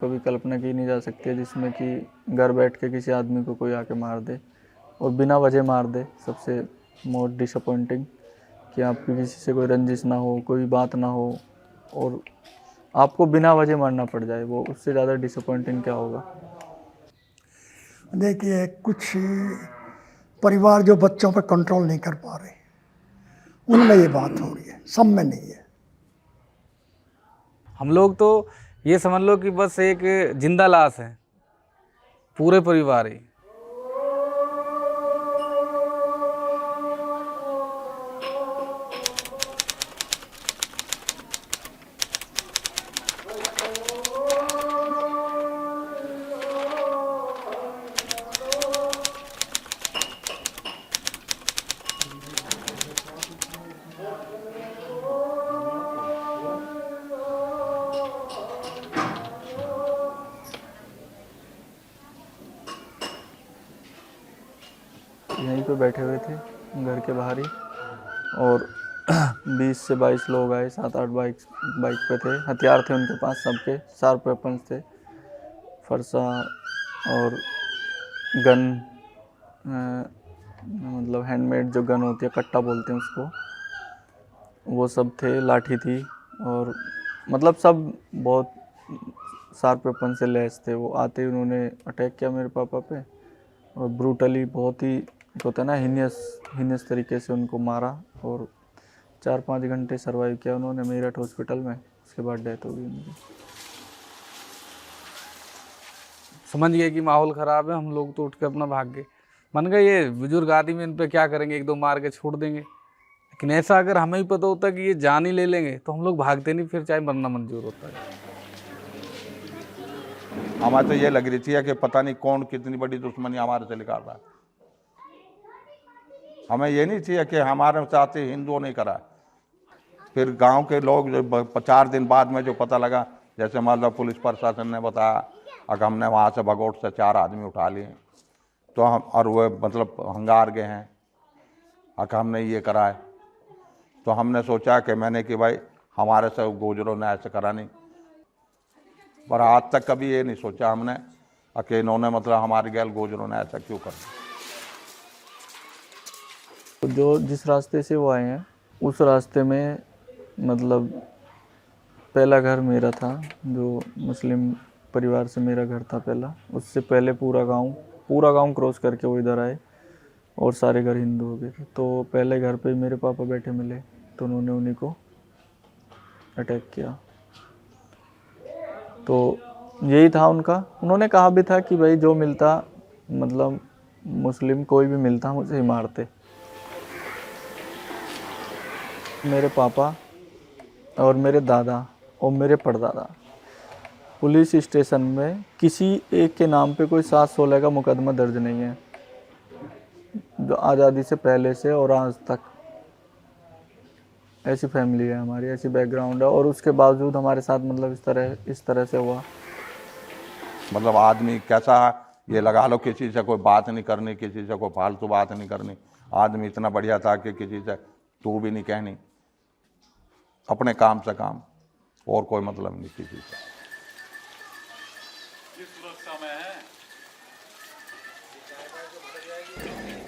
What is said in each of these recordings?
कभी कल्पना की नहीं जा सकती है, जिसमें कि घर बैठ के किसी आदमी को कोई आके मार दे और बिना वजह मार दे। सबसे मोस्ट डिसअपॉइंटिंग कि आपकी किसी से कोई रंजिश ना हो, कोई बात ना हो और आपको बिना वजह मारना पड़ जाए, वो उससे ज़्यादा डिसअपॉइंटिंग क्या होगा। देखिए, कुछ परिवार जो बच्चों पर कंट्रोल नहीं कर पा रहे, उनमें ये बात हो रही है, सब में नहीं है। हम लोग तो ये समझ लो कि बस एक जिंदा लाश है, पूरे परिवार ही। यहीं पे बैठे हुए थे घर के बाहर ही और 20 से 22 लोग आए, 7-8 बाइक पे थे। हथियार थे उनके पास, सबके शार्प वेपन्स थे, फरसा और गन, मतलब हैंडमेड जो गन होती है, कट्टा बोलते हैं उसको, वो सब थे। लाठी थी और मतलब सब बहुत शार्प वेपन से लैस थे। वो आते ही उन्होंने अटैक किया मेरे पापा पे और ब्रूटली, बहुत ही होता है ना, हीनियस तरीके से उनको मारा और 4-5 घंटे सर्वाइव किया उन्होंने मेरठ हॉस्पिटल में। उसके बाद डेथ हो गई उनकी। समझ गए कि माहौल ख़राब है, हम लोग तो उठ के अपना भाग गए। मन गए ये बुजुर्ग आदमी, इन पे क्या करेंगे, एक दो मार के छोड़ देंगे। लेकिन ऐसा अगर हमें ही पता होता कि ये जान ही ले लेंगे तो हम लोग भागते नहीं, फिर चाहे मरना मंजूर होता है। हमें तो ये लग रही थी कि पता नहीं कौन कितनी बड़ी दुश्मनी हमारे से निकाल रहा है। हमें ये नहीं चाहिए कि हमारे साथ हिंदुओं ने करा। फिर गांव के लोग जो 4 दिन बाद में जो पता लगा, जैसे मतलब पुलिस प्रशासन ने बताया, अगर हमने वहाँ से भगोट से 4 आदमी उठा लिए तो हम, और वो मतलब हंगार गए हैं, अगर हमने ये करा है, तो हमने सोचा कि मैंने कि भाई हमारे से गुजरों ने ऐसे करा नहीं। पर आज तक कभी ये नहीं सोचा हमने कि इन्होंने मतलब हमारे गैल गुजरों ने ऐसा क्यों कर। तो जो जिस रास्ते से वो आए हैं उस रास्ते में मतलब पहला घर मेरा था, जो मुस्लिम परिवार से मेरा घर था पहला। उससे पहले पूरा गांव क्रॉस करके वो इधर आए और सारे घर हिंदू हो गए थे। तो पहले घर पे मेरे पापा बैठे मिले तो उन्होंने उन्हीं को अटैक किया। तो यही था उनका। उन्होंने कहा भी था कि भाई जो मिलता, मतलब मुस्लिम कोई भी मिलता मुझे ही मारते। मेरे पापा और मेरे दादा और मेरे परदादा पुलिस स्टेशन में किसी एक के नाम पे कोई 7-16 का मुकदमा दर्ज नहीं है, जो आज़ादी से पहले से और आज तक। ऐसी फैमिली है हमारी, ऐसी बैकग्राउंड है और उसके बावजूद हमारे साथ मतलब इस तरह से हुआ। मतलब आदमी कैसा, ये लगा लो किसी से कोई बात नहीं करनी, किसी से कोई फालतू बात नहीं करनी। आदमी इतना बढ़िया था कि किसी से तू भी नहीं कहनी, अपने काम से काम, और कोई मतलब नहीं किसी से।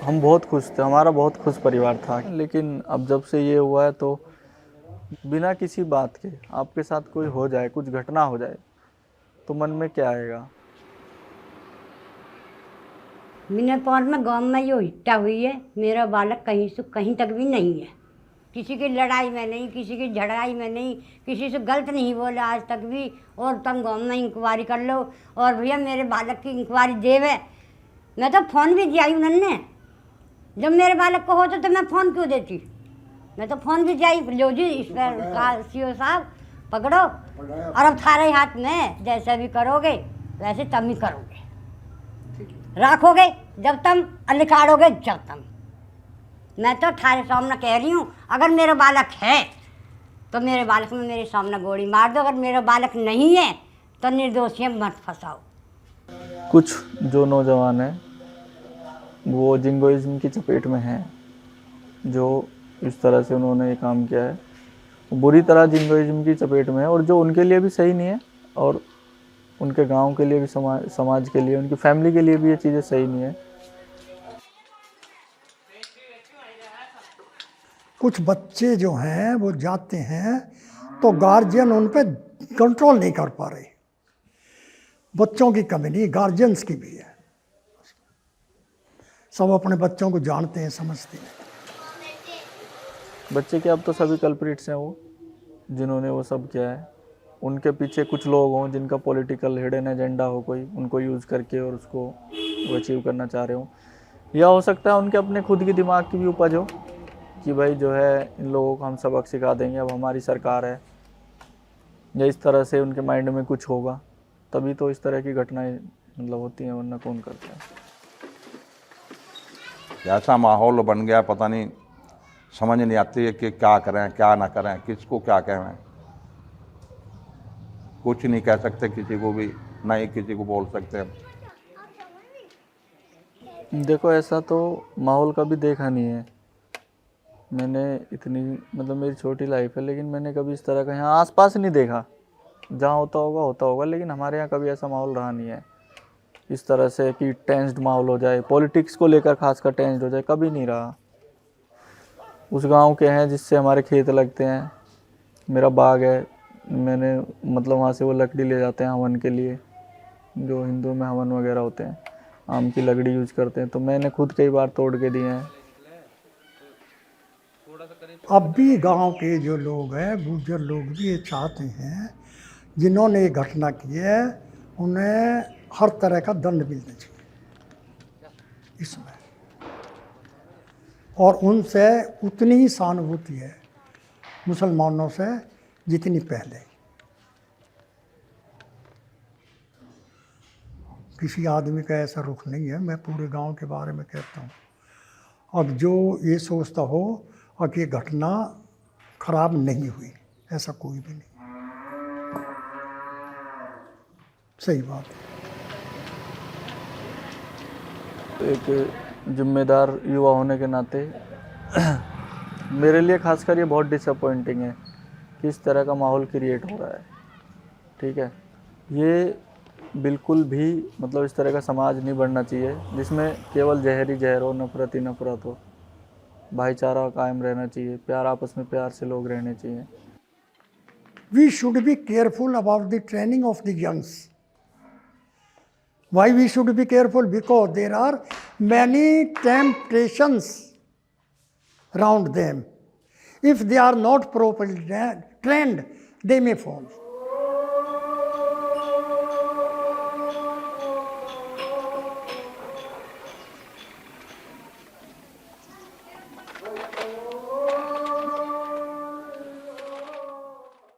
हम बहुत खुश थे, हमारा बहुत खुश परिवार था। लेकिन अब जब से ये हुआ है तो बिना किसी बात के आपके साथ कोई हो जाए, कुछ घटना हो जाए, तो मन में क्या आएगा। मिनरपुर में गांव में यो हिट्टा हुई है, मेरा बालक कहीं से कहीं तक भी नहीं है। किसी की लड़ाई में नहीं, किसी की झड़ाई में नहीं, किसी से गलत नहीं बोला आज तक भी। और तुम गांव में इंक्वायरी कर लो और भैया मेरे बालक की इंक्वायरी देवे। मैं तो फ़ोन भी दिया उन्होंने, जब मेरे बालक को होता तो मैं फ़ोन क्यों देती। मैं तो फ़ोन भी दिया, लो जी इस पर सीओ साहब पकड़ो, और अब थारे हाथ में, जैसे भी करोगे वैसे तुम ही करोगे, रखोगे जब तुम, लिखाड़ोगे जब तुम। मैं तो थारे सामने कह रही हूँ, अगर मेरा बालक है तो मेरे बालक में मेरे सामने गोली मार दो, अगर मेरा बालक नहीं है तो निर्दोषी मत फंसाओ। कुछ जो नौजवान हैं वो जिंगोइज्म की चपेट में हैं, जो इस तरह से उन्होंने ये काम किया है बुरी तरह जिंगोइज्म की चपेट में है, और जो उनके लिए भी सही नहीं है और उनके गांव के लिए भी, समाज के लिए, उनकी फैमिली के लिए भी ये चीज़ें सही नहीं है। कुछ बच्चे जो हैं वो जाते हैं तो गार्जियन उन पे कंट्रोल नहीं कर पा रहे। बच्चों की कमी नहीं, गार्जियंस की भी है। सब अपने बच्चों को जानते हैं, समझते हैं। बच्चे के अब तो सभी कल्प्रिट्स हैं वो, जिन्होंने वो सब किया है। उनके पीछे कुछ लोग हों जिनका पॉलिटिकल हिडन एजेंडा हो कोई, उनको यूज़ करके और उसको वो अचीव करना चाह रहे हो। या हो सकता है उनके अपने खुद की दिमाग की भी उपज हो कि भाई जो है इन लोगों को हम सबक सिखा देंगे, अब हमारी सरकार है, या इस तरह से उनके माइंड में कुछ होगा, तभी तो इस तरह की घटनाएं मतलब होती हैं, वरना कौन करता है। ऐसा माहौल बन गया, पता नहीं, समझ नहीं आती है कि क्या करें क्या ना करें, किसको क्या कहें। कुछ नहीं कह सकते किसी को भी, ना ही किसी को बोल सकते। देखो ऐसा तो माहौल कभी देखा नहीं है मैंने, इतनी मतलब मेरी छोटी लाइफ है, लेकिन मैंने कभी इस तरह का यहाँ आसपास नहीं देखा। जहाँ होता होगा, लेकिन हमारे यहाँ कभी ऐसा माहौल रहा नहीं है इस तरह से कि टेंस्ड माहौल हो जाए, पॉलिटिक्स को लेकर खासकर टेंस्ड हो जाए, कभी नहीं रहा। उस गांव के हैं जिससे हमारे खेत लगते हैं, मेरा बाग है, मैंने मतलब वहाँ से वो लकड़ी ले जाते हैं हवन के लिए, जो हिंदू में हवन वगैरह होते हैं, आम की लकड़ी यूज करते हैं, तो मैंने खुद कई बार तोड़ के दिए हैं। अब भी गांव के जो लोग हैं, गुर्जर लोग भी ये चाहते हैं, जिन्होंने ये घटना की है उन्हें हर तरह का दंड मिलना चाहिए इसमें, और उनसे उतनी ही सहानुभूति है मुसलमानों से जितनी पहले। किसी आदमी का ऐसा रुख नहीं है, मैं पूरे गांव के बारे में कहता हूँ। अब जो ये सोचता हो और कि ये घटना खराब नहीं हुई, ऐसा कोई भी नहीं। सही बात है। एक जिम्मेदार युवा होने के नाते मेरे लिए खासकर ये बहुत डिसअपॉइंटिंग है कि इस तरह का माहौल क्रिएट हो रहा है। ठीक है, ये बिल्कुल भी मतलब इस तरह का समाज नहीं बनना चाहिए जिसमें केवल जहर ही जहर हो, नफरत ही नफरत हो। भाईचारा कायम रहना चाहिए, प्यार, आपस में प्यार से लोग रहने चाहिए। We should be careful about the training of the youngs. Why we should be careful? Because there are many temptations around them. If they are not properly trained, they may fall.